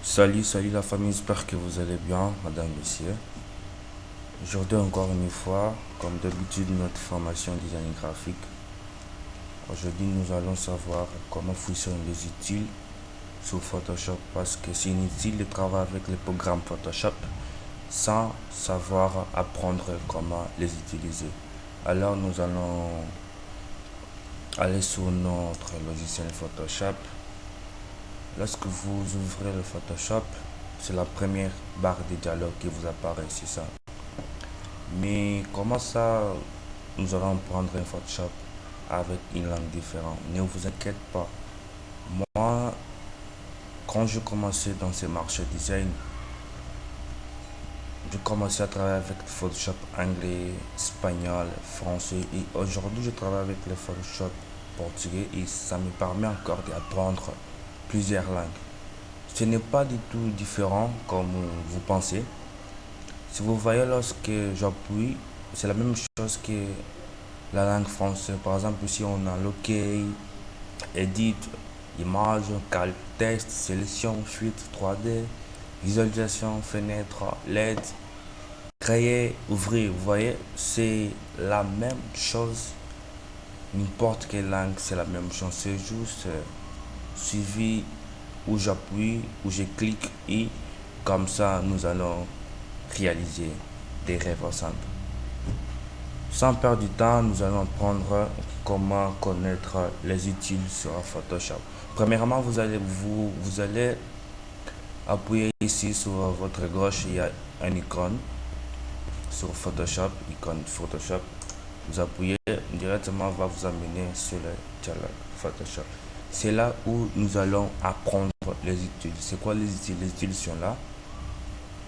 Salut la famille, j'espère que vous allez bien, madame, messieurs. Aujourd'hui encore une fois, comme d'habitude, notre formation design graphique. Aujourd'hui, nous allons savoir comment fonctionnent les utiles sur Photoshop parce que c'est inutile de travailler avec le programme Photoshop sans savoir apprendre comment les utiliser. Alors, nous allons aller sur notre logiciel Photoshop. Lorsque vous ouvrez le Photoshop, c'est la première barre de dialogue qui vous apparaît, c'est ça. Mais comment ça, nous allons prendre un Photoshop avec une langue différente? Ne vous inquiétez pas. Moi, quand je commençais dans ces marchés design, je commençais à travailler avec le Photoshop anglais, espagnol, français et aujourd'hui je travaille avec le Photoshop portugais et ça me permet encore d'apprendre plusieurs langues. Ce n'est pas du tout différent comme vous pensez. Si vous voyez lorsque j'appuie, c'est la même chose que la langue française. Par exemple, ici on a l'OK, Edit, Image, Calque, Texte, Sélection, Fuite, 3D, Visualisation, Fenêtre, LED, Créer, Ouvrir. Vous voyez, c'est la même chose. N'importe quelle langue, c'est la même chose. C'est juste suivi où j'appuie, où je clique et comme ça nous allons réaliser des rêves ensemble. Sans perdre du temps, nous allons apprendre comment connaître les utiles sur Photoshop. Premièrement, vous allez appuyer ici sur votre gauche, il y a une icône sur Photoshop, icône Photoshop. Vous appuyez directement, va vous amener sur le dialogue Photoshop. C'est là où nous allons apprendre les utiles. C'est quoi les utiles? Les utiles sont là.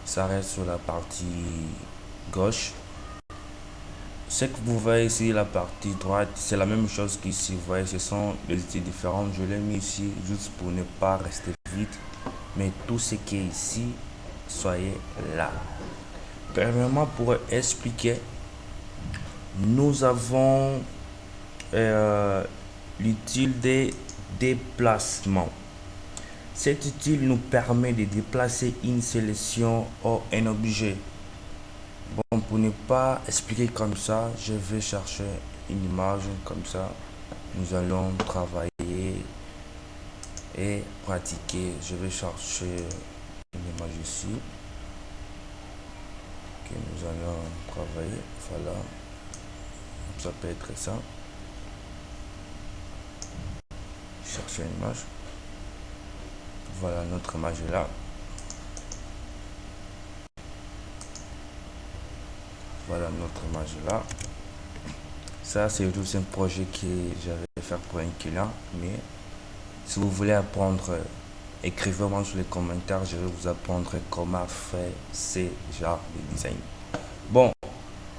Ça reste sur la partie gauche. Ce que vous voyez ici, la partie droite, c'est la même chose qu'ici. Vous voyez, ce sont des outils différents. Je l'ai mis ici juste pour ne pas rester vide. Mais tout ce qui est ici, soyez là. Premièrement, pour expliquer, nous avons l'utile des déplacements. Cet outil nous permet de déplacer une sélection ou un objet. Bon, pour ne pas expliquer comme ça, je vais chercher une image comme ça. Nous allons travailler et pratiquer. Je vais chercher une image ici. Que nous allons travailler. Voilà. Ça peut être ça. Chercher une image. Voilà, notre image est là. Voilà notre image là. Ça, c'est juste un projet que j'avais fait pour un client. Mais si vous voulez apprendre, écrivez-moi sur les commentaires. Je vais vous apprendre comment faire ces genres de design. Bon,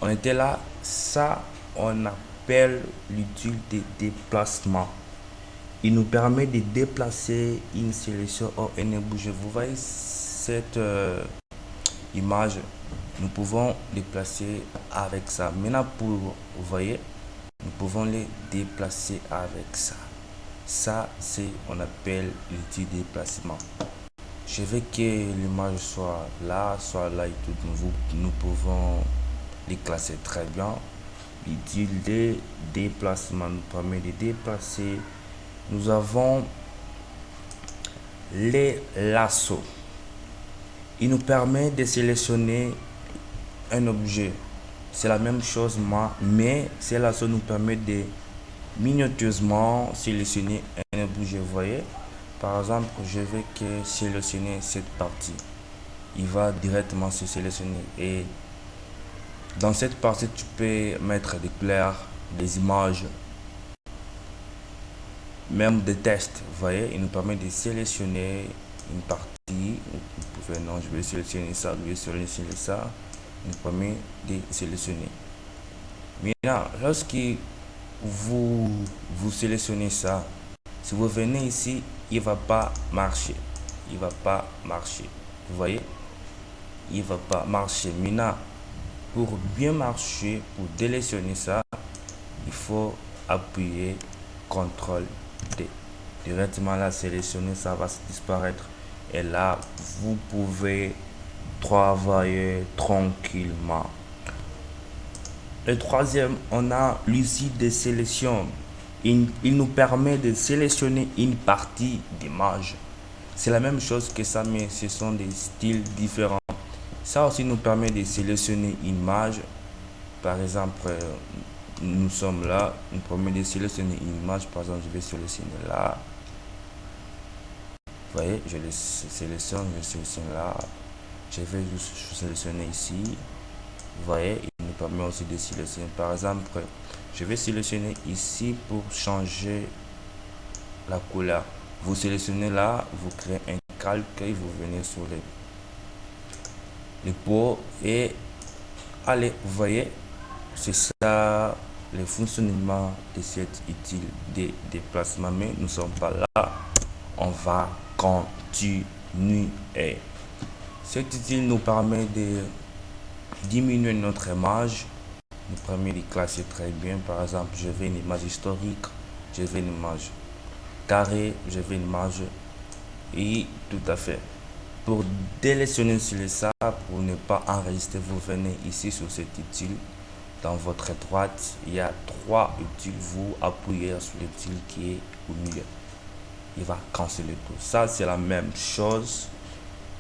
on était là. Ça, on appelle l'utile de déplacement. Il nous permet de déplacer une sélection ou un objet. Vous voyez cette image, nous pouvons déplacer avec ça. Maintenant, vous voyez, nous pouvons les déplacer avec ça. Ça, c'est on appelle l'outil déplacement. Je veux que l'image soit là et tout. Nous pouvons les classer très bien. L'outil de déplacement nous permet de déplacer. Nous avons les lassos. Il nous permet de sélectionner un objet. C'est la même chose, mais ces lassos nous permet de minutieusement sélectionner un objet. Vous voyez, par exemple, je vais que sélectionner cette partie. Il va directement se sélectionner. Et dans cette partie, tu peux mettre des couleurs, des images, même des tests. Vous voyez, il nous permet de sélectionner une partie. Vous pouvez, non, je vais sélectionner ça, je vais sélectionner ça. Il nous permet de sélectionner. Maintenant, lorsque vous sélectionnez ça, si vous venez ici, il va pas marcher. Il va pas marcher. Vous voyez, il va pas marcher. Maintenant, pour bien marcher, pour sélectionner ça, il faut appuyer CTRL D. Directement là, sélectionner, ça va disparaître. Et là, vous pouvez travailler tranquillement. Le troisième, on a l'outil de sélection. Il nous permet de sélectionner une partie d'image. C'est la même chose que ça, mais ce sont des styles différents. Ça aussi nous permet de sélectionner une image. Par exemple, nous sommes là, nous permet de sélectionner une image. Par exemple, je vais sélectionner là. Vous voyez, je le sélectionne, je sélectionne là. Je vais juste sélectionner ici. Vous voyez, il nous permet aussi de sélectionner. Par exemple, je vais sélectionner ici pour changer la couleur. Vous sélectionnez là, vous créez un calque et vous venez sur les pots et allez, vous voyez, c'est ça le fonctionnement de cet outil de déplacement. Mais nous ne sommes pas là, on va continuer. Cet outil nous permet de diminuer notre image, nous permet de classer très bien. Par exemple, je veux une image historique, je veux une image carrée, je veux une image et tout à fait. Pour désélectionner ça, pour ne pas enregistrer, vous venez ici sur cet outil. Dans votre droite, il y a trois outils. Vous appuyez sur l'outil qui est au milieu. Il va canceller tout. Ça, c'est la même chose.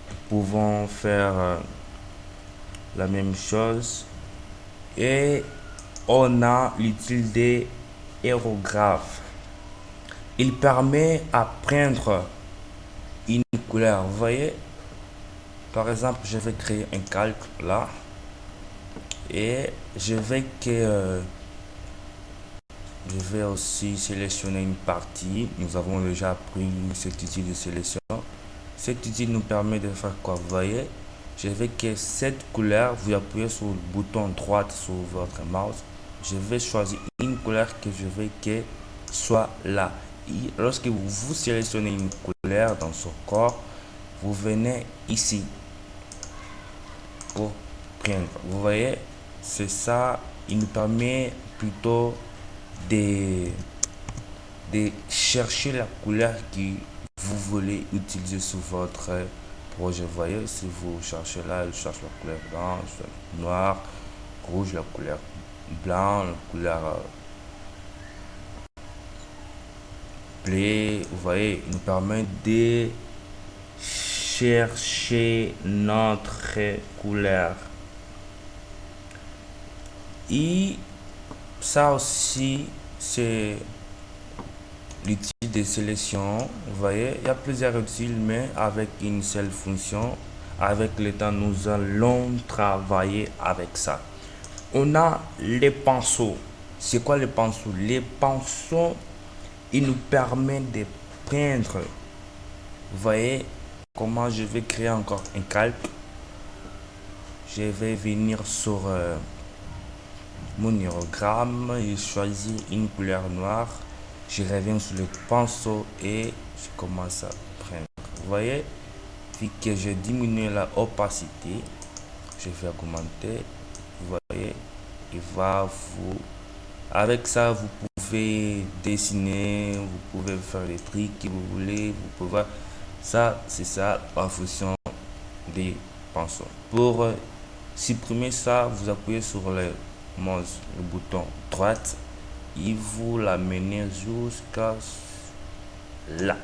Nous pouvons faire la même chose. Et on a l'outil des aérographes. Il permet à prendre une couleur. Vous voyez, par exemple, je vais créer un calque là. Et je vais aussi sélectionner une partie. Nous avons déjà pris cet outil de sélection. Cet outil nous permet de faire quoi? Vous voyez, je veux que cette couleur, vous appuyez sur le bouton droit sur votre mouse. Je vais choisir une couleur que je veux que soit là. Et lorsque vous sélectionnez une couleur dans son corps, vous venez ici pour prendre. Vous voyez, c'est ça. Il nous permet plutôt de chercher la couleur que vous voulez utiliser sur votre projet. Vous voyez, si vous cherchez là, il cherche la couleur blanche, noire, rouge, la couleur blanc, la couleur bleue. Vous voyez, il nous permet de chercher notre couleur. Et ça aussi, c'est l'outil de sélection. Vous voyez, il y a plusieurs outils, mais avec une seule fonction. Avec le temps, nous allons travailler avec ça. On a les pinceaux. C'est quoi les pinceaux? Les pinceaux, ils nous permettent de peindre. Vous voyez comment je vais créer encore un calque. Je vais venir sur mon hiérogramme et choisir une couleur noire. Je reviens sur le pinceau et je commence à prendre. Vous voyez, vu que j'ai diminué la opacité, je vais augmenter. Vous voyez, il va vous... Avec ça, vous pouvez dessiner, vous pouvez faire les trucs que vous voulez. Vous pouvez... Ça, c'est ça en fonction des pinceaux. Pour supprimer ça, vous appuyez sur le mouse, le bouton droite. Et vous l'amenez jusqu'à là.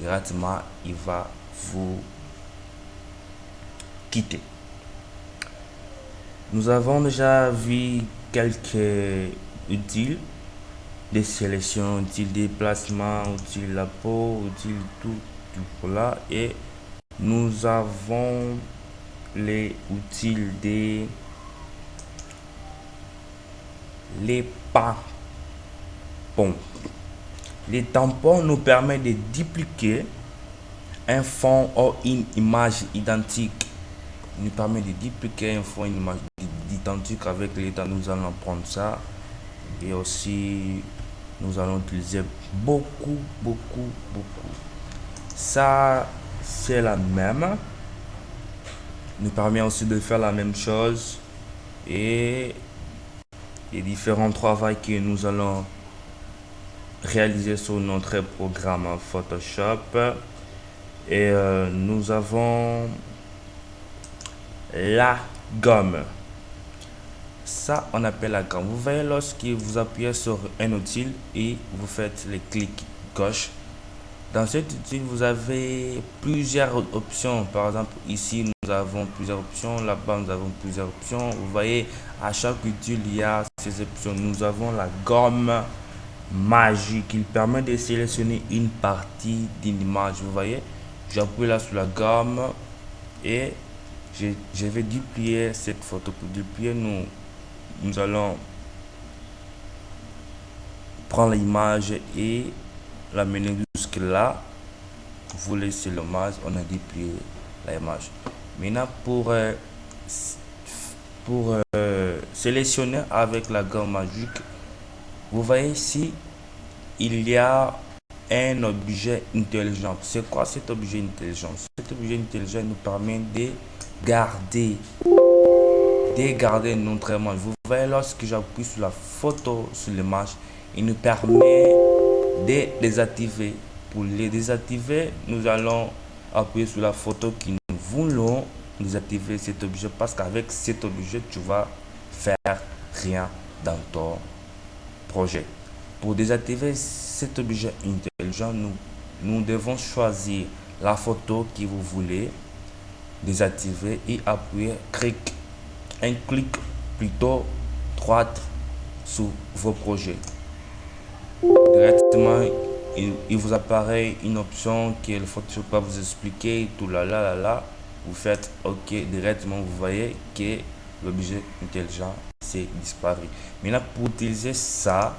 Directement, il va vous quitter. Nous avons déjà vu quelques outils de sélection, outils de déplacement, outils de la peau, outils tout là. Et nous avons les outils les tampons. Les tampons nous permettent de dupliquer un fond ou une image identique. Il nous permet de dupliquer un fond, une image identique. Avec les temps, nous allons prendre ça. Et aussi, nous allons utiliser beaucoup. Ça, c'est la même. Nous permet aussi de faire la même chose. Et les différents travaux que nous allons réaliser sur notre programme Photoshop. Et nous avons la gomme. Ça, on appelle la gomme. Vous voyez, lorsque vous appuyez sur un outil et vous faites les clics gauche, dans cet outil, vous avez plusieurs options. Par exemple, ici, nous avons plusieurs options. Là-bas, nous avons plusieurs options. Vous voyez, à chaque outil, il y a ces options. Nous avons la gomme magique. Il permet de sélectionner une partie d'une image. Vous voyez, j'appuie là sur la gomme et je vais duplier cette photo. Pour duplier, nous allons prendre l'image et la mener jusque là. Vous laissez l'image, on a duplié l'image. Maintenant, pour sélectionner avec la gomme magique, vous voyez ici, il y a un objet intelligent. C'est quoi cet objet intelligent? Cet objet intelligent nous permet garder, de garder notre image. Vous voyez, lorsque j'appuie sur la photo, sur l'image, il nous permet de désactiver. Pour les désactiver, nous allons appuyer sur la photo qui nous voulons désactiver cet objet, parce qu'avec cet objet, tu vas faire rien dans ton projet. Pour désactiver cet objet intelligent, nous devons choisir la photo que vous voulez désactiver et appuyer un clic plutôt droite sur vos projets. Directement, il vous apparaît une option que le Photoshop va vous expliquer, tout là. Vous faites OK, directement vous voyez que l'objet intelligent s'est disparu. Maintenant, pour utiliser ça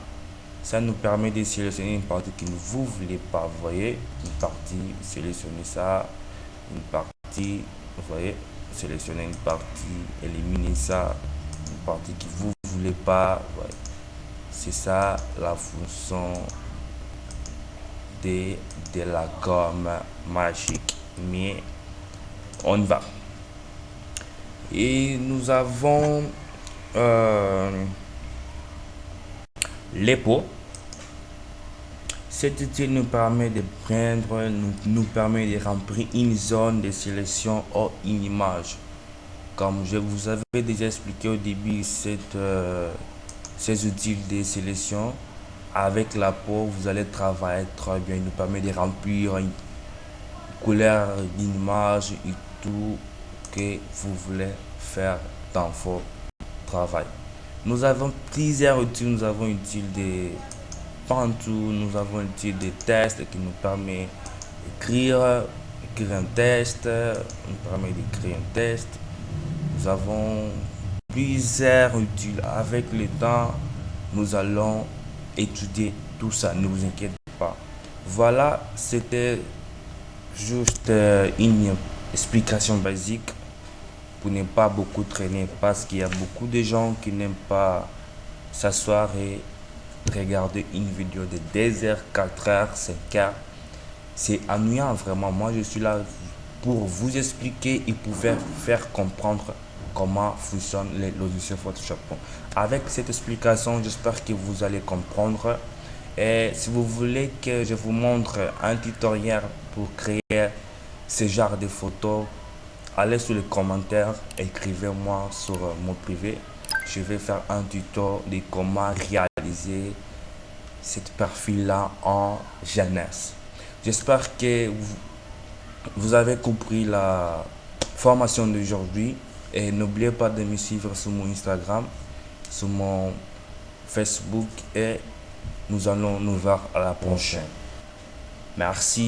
nous permet de sélectionner une partie que vous ne voulez pas. Vous voyez, une partie, sélectionner ça, une partie, vous voyez, sélectionner une partie, éliminer ça, une partie que vous ne voulez pas. Ouais. C'est ça la fonction de la gomme magique. Mais on y va. Et nous avons les pots. Cet outil nous permet de prendre, nous permet de remplir une zone de sélection ou une image. Comme je vous avais déjà expliqué au début, ces outils de sélection, avec la peau, vous allez travailler très bien. Il nous permet de remplir une couleur d'une image et tout que vous voulez faire dans votre travail. Nous avons plusieurs outils. Nous avons l'outil de Pantou, nous avons l'outil de test qui nous permet d'écrire un test, nous permet d'écrire un test. Nous avons plusieurs outils. Avec le temps, nous allons étudier tout ça, ne vous inquiétez pas. Voilà, c'était juste une explication basique pour ne pas beaucoup traîner, parce qu'il y a beaucoup de gens qui n'aiment pas s'asseoir et regarder une vidéo de 2 heures, 4 heures, 5 heures. C'est ennuyant vraiment. Moi, je suis là pour vous expliquer et pour faire comprendre comment fonctionne les logiciels Photoshop. Avec cette explication, j'espère que vous allez comprendre. Et si vous voulez que je vous montre un tutoriel pour créer ce genre de photos, allez sur les commentaires, écrivez-moi sur mon privé. Je vais faire un tuto de comment réaliser cette perfil là en jeunesse. J'espère que vous avez compris la formation d'aujourd'hui, et n'oubliez pas de me suivre sur mon Instagram, sur mon Facebook, et nous allons nous voir à la prochaine. Merci.